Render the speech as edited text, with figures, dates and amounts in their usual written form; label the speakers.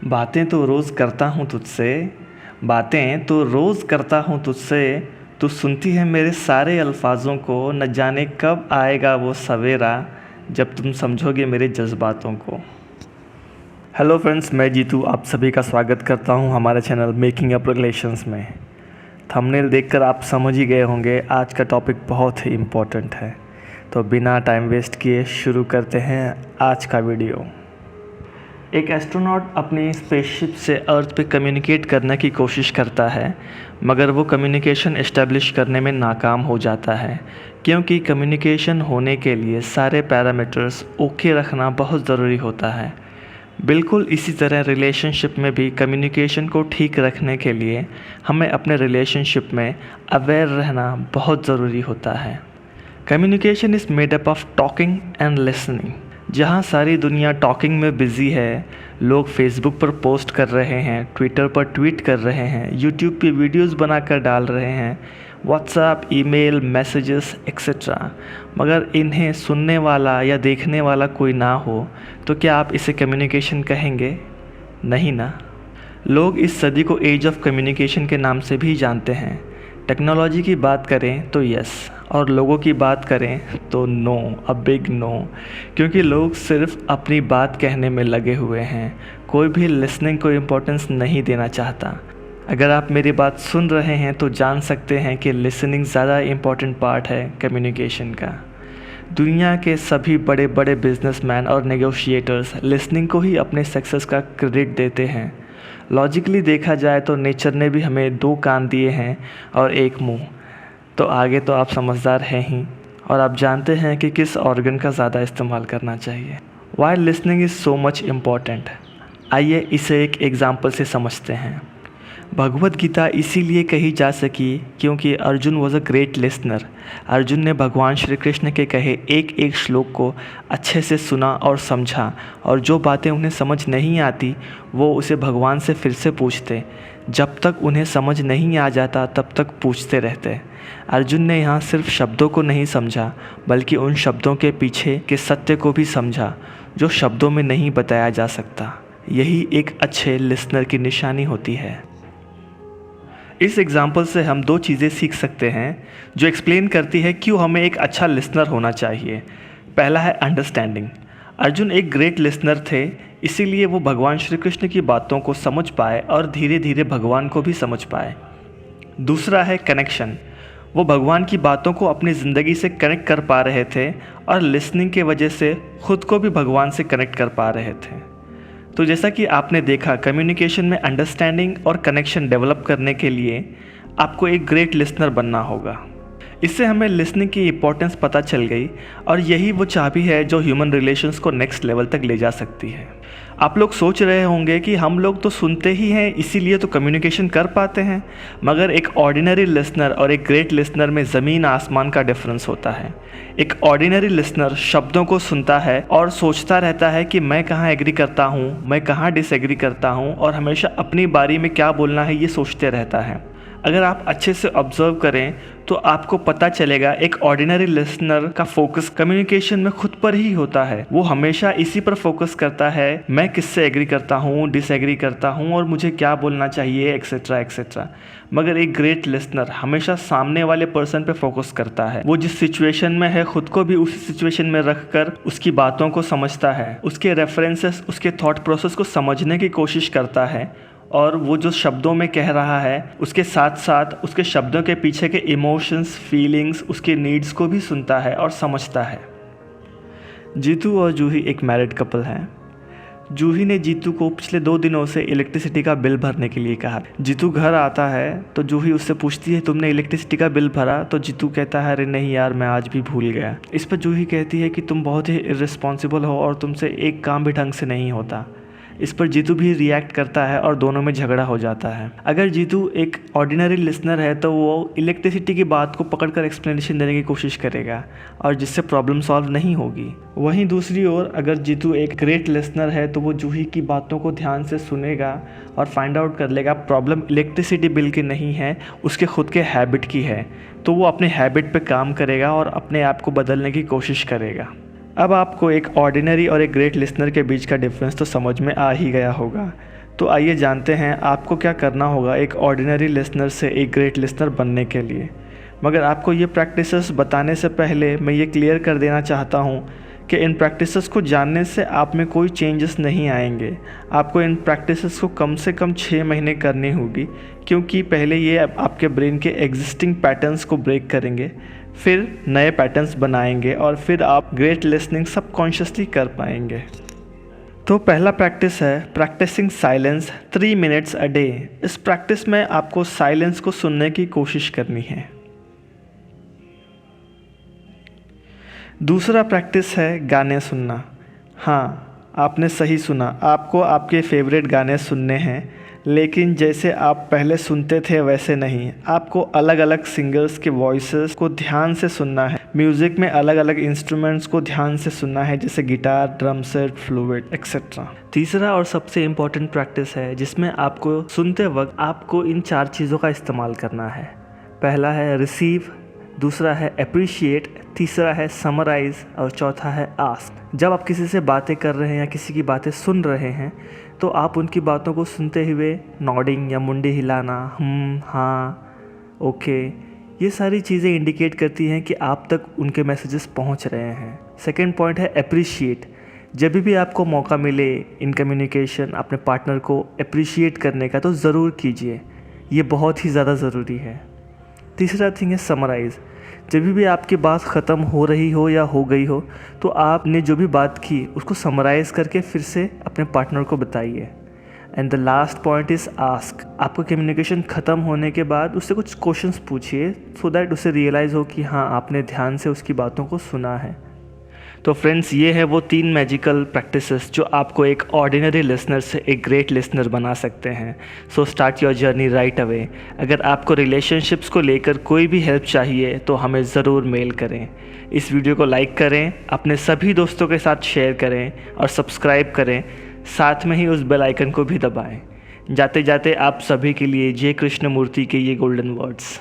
Speaker 1: बातें तो रोज़ करता हूँ तुझसे, बातें तो रोज़ करता हूँ तुझसे, तू सुनती है मेरे सारे अल्फाज़ों को, न जाने कब आएगा वो सवेरा जब तुम समझोगे मेरे जज़्बातों को। हेलो फ्रेंड्स, मैं जीतू आप सभी का स्वागत करता हूँ हमारे चैनल मेकिंग अप रिलेशंस में। थंबनेल देखकर आप समझ ही गए होंगे आज का टॉपिक बहुत ही इम्पोर्टेंट है, तो बिना टाइम वेस्ट किए शुरू करते हैं आज का वीडियो। एक एस्ट्रोनॉट अपनी स्पेसशिप से अर्थ पे कम्युनिकेट करने की कोशिश करता है, मगर वो कम्युनिकेशन इस्टेब्लिश करने में नाकाम हो जाता है, क्योंकि कम्युनिकेशन होने के लिए सारे पैरामीटर्स ओके रखना बहुत ज़रूरी होता है। बिल्कुल इसी तरह रिलेशनशिप में भी कम्युनिकेशन को ठीक रखने के लिए हमें अपने रिलेशनशिप में अवेयर रहना बहुत ज़रूरी होता है। Communication is made up of talking and listening. जहाँ सारी दुनिया टॉकिंग में बिज़ी है, लोग फेसबुक पर पोस्ट कर रहे हैं, ट्विटर पर ट्वीट कर रहे हैं, यूट्यूब पे वीडियोस बनाकर डाल रहे हैं, व्हाट्सएप, ईमेल, मैसेजेस एक्सेट्रा, मगर इन्हें सुनने वाला या देखने वाला कोई ना हो तो क्या आप इसे कम्युनिकेशन कहेंगे? नहीं ना। लोग इस सदी को एज ऑफ कम्युनिकेशन के नाम से भी जानते हैं। टेक्नोलॉजी की बात करें तो यस, और लोगों की बात करें तो नो, अ बिग नो, क्योंकि लोग सिर्फ अपनी बात कहने में लगे हुए हैं, कोई भी लिसनिंग को इम्पोर्टेंस नहीं देना चाहता। अगर आप मेरी बात सुन रहे हैं तो जान सकते हैं कि लिसनिंग ज़्यादा इम्पॉर्टेंट पार्ट है कम्युनिकेशन का। दुनिया के सभी बड़े बड़े बिजनेसमैन और नेगोशिएटर्स लिसनिंग को ही अपने सक्सेस का क्रेडिट देते हैं। लॉजिकली देखा जाए तो नेचर ने भी हमें 2 कान दिए हैं और 1 मुंह, तो आगे तो आप समझदार हैं ही और आप जानते हैं कि किस ऑर्गन का ज़्यादा इस्तेमाल करना चाहिए। Why listening is so much important, आइए इसे एक एग्ज़ाम्पल से समझते हैं। भगवत गीता इसीलिए कही जा सकी क्योंकि Arjun was a great listener. Arjun ने भगवान श्री कृष्ण के कहे एक एक श्लोक को अच्छे से सुना और समझा, और जो बातें उन्हें समझ नहीं आती वो उसे भगवान से फिर से पूछते। जब तक उन्हें समझ नहीं आ जाता तब तक पूछते रहते। अर्जुन ने यहाँ सिर्फ शब्दों को नहीं समझा, बल्कि उन शब्दों के पीछे के सत्य को भी समझा जो शब्दों में नहीं बताया जा सकता। यही एक अच्छे लिसनर की निशानी होती है। इस एग्ज़ाम्पल से हम 2 चीज़ें सीख सकते हैं जो एक्सप्लेन करती है क्यों हमें एक अच्छा लिसनर होना चाहिए। पहला है अंडरस्टैंडिंग। अर्जुन एक ग्रेट लिसनर थे, इसीलिए वो भगवान श्री कृष्ण की बातों को समझ पाए और धीरे धीरे भगवान को भी समझ पाए। दूसरा है कनेक्शन। वो भगवान की बातों को अपनी ज़िंदगी से कनेक्ट कर पा रहे थे और लिसनिंग के वजह से ख़ुद को भी भगवान से कनेक्ट कर पा रहे थे। तो जैसा कि आपने देखा, कम्युनिकेशन में अंडरस्टैंडिंग और कनेक्शन डेवलप करने के लिए आपको एक ग्रेट लिसनर बनना होगा। इससे हमें लिसनिंग की इम्पोर्टेंस पता चल गई और यही वो चाबी है जो ह्यूमन रिलेशंस को नेक्स्ट लेवल तक ले जा सकती है। आप लोग सोच रहे होंगे कि हम लोग तो सुनते ही हैं इसीलिए तो कम्युनिकेशन कर पाते हैं, मगर एक ऑर्डिनरी लिसनर और एक ग्रेट लिसनर में ज़मीन आसमान का डिफरेंस होता है। एक ऑर्डिनरी लिसनर शब्दों को सुनता है और सोचता रहता है कि मैं कहाँ एग्री करता हूँ, मैं कहाँ डिसएग्री करता हूँ, और हमेशा अपनी बारी में क्या बोलना है ये सोचते रहता है। अगर आप अच्छे से ऑब्जर्व करें तो आपको पता चलेगा एक ऑर्डिनरी लिसनर का फोकस कम्युनिकेशन में खुद पर ही होता है। वो हमेशा इसी पर फोकस करता है, मैं किससे एग्री करता हूँ, डिसएग्री करता हूँ और मुझे क्या बोलना चाहिए एक्सेट्रा एक्सेट्रा। मगर एक ग्रेट लिसनर हमेशा सामने वाले पर्सन पे फोकस करता है। वो जिस सिचुएशन में है खुद को भी उसी सिचुएशन में रखकर उसकी बातों को समझता है, उसके रेफरेंसेस, उसके थॉट प्रोसेस को समझने की कोशिश करता है, और वो जो शब्दों में कह रहा है उसके साथ साथ उसके शब्दों के पीछे के इमोशंस, फीलिंग्स, उसके नीड्स को भी सुनता है और समझता है। जीतू और जूही एक मैरिड कपल हैं। जूही ने जीतू को पिछले 2 दिनों से इलेक्ट्रिसिटी का बिल भरने के लिए कहा। जीतू घर आता है तो जूही उससे पूछती है तुमने इलेक्ट्रिसिटी का बिल भरा? तो जीतू कहता है अरे नहीं यार, मैं आज भी भूल गया। इस पर जूही कहती है कि तुम बहुत ही इर्रिस्पॉन्सिबल हो और तुमसे एक काम भी ढंग से नहीं होता। इस पर जीतू भी रिएक्ट करता है और दोनों में झगड़ा हो जाता है। अगर जीतू एक ऑर्डिनरी लिसनर है तो वो इलेक्ट्रिसिटी की बात को पकड़कर एक्सप्लेनेशन देने की कोशिश करेगा और जिससे प्रॉब्लम सॉल्व नहीं होगी। वहीं दूसरी ओर अगर जीतू एक ग्रेट लिसनर है तो वो जूही की बातों को ध्यान से सुनेगा और फाइंड आउट कर लेगा प्रॉब्लम इलेक्ट्रिसिटी बिल की नहीं है, उसके खुद के हैबिट की है। तो वो अपने हैबिट पे काम करेगा और अपने आप को बदलने की कोशिश करेगा। अब आपको एक ऑर्डिनरी और एक ग्रेट लिसनर के बीच का डिफरेंस तो समझ में आ ही गया होगा। तो आइए जानते हैं आपको क्या करना होगा एक ऑर्डिनरी लिसनर से एक ग्रेट लिसनर बनने के लिए। मगर आपको ये प्रैक्टिसेस बताने से पहले मैं ये क्लियर कर देना चाहता हूँ कि इन प्रैक्टिसेस को जानने से आप में कोई चेंजेस नहीं आएंगे। आपको इन प्रैक्टिसेस को कम से कम 6 महीने करनी होगी, क्योंकि पहले ये आपके ब्रेन के एग्जिस्टिंग पैटर्न्स को ब्रेक करेंगे, फिर नए पैटर्न्स बनाएंगे और फिर आप ग्रेट लिसनिंग सबकॉन्शियसली कर पाएंगे। तो पहला प्रैक्टिस है practicing silence 3 minutes a day. इस प्रैक्टिस में आपको साइलेंस को सुनने की कोशिश करनी है। दूसरा प्रैक्टिस है गाने सुनना। हाँ, आपने सही सुना, आपको आपके फेवरेट गाने सुनने हैं, लेकिन जैसे आप पहले सुनते थे वैसे नहीं। आपको अलग अलग सिंगर्स के वॉइसेस को ध्यान से सुनना है। म्यूज़िक में अलग अलग इंस्ट्रूमेंट्स को ध्यान से सुनना है, जैसे guitar, drum set, fluid etcetera. तीसरा और सबसे इम्पॉर्टेंट प्रैक्टिस है जिसमें आपको सुनते वक्त आपको इन 4 चीज़ों का इस्तेमाल करना है। पहला है रिसीव, दूसरा है अप्रिशिएट, तीसरा है समराइज़ और चौथा है आस्क। जब आप किसी से बातें कर रहे हैं या किसी की बातें सुन रहे हैं तो आप उनकी बातों को सुनते हुए नॉडिंग या मुंडी हिलाना, हाँ, ओके, ये सारी चीज़ें इंडिकेट करती हैं कि आप तक उनके मैसेजेस पहुंच रहे हैं। सेकंड पॉइंट है अप्रिशिएट। जब भी आपको मौका मिले इन कम्युनिकेशन अपने पार्टनर को अप्रिशिएट करने का तो ज़रूर कीजिए, ये बहुत ही ज़्यादा ज़रूरी है। तीसरा थिंग है समराइज़। जब भी आपकी बात ख़त्म हो रही हो या हो गई हो तो आपने जो भी बात की उसको समराइज़ करके फिर से अपने पार्टनर को बताइए। And the last point is ask. आपको कम्युनिकेशन ख़त्म होने के बाद उससे कुछ क्वेश्चंस पूछिए सो दैट उसे रियलाइज़ हो कि हाँ, आपने ध्यान से उसकी बातों को सुना है। तो फ्रेंड्स, ये है वो 3 मैजिकल प्रैक्टिसेस जो आपको एक ऑर्डिनरी लिसनर से एक ग्रेट लिसनर बना सकते हैं। So start your journey right away. अगर आपको रिलेशनशिप्स को लेकर कोई भी हेल्प चाहिए तो हमें ज़रूर मेल करें। इस वीडियो को लाइक करें, अपने सभी दोस्तों के साथ शेयर करें और सब्सक्राइब करें। साथ में ही उस बेल आइकन को भी दबाएं। जाते जाते आप सभी के लिए जय कृष्णमूर्ति के ये गोल्डन वर्ड्स।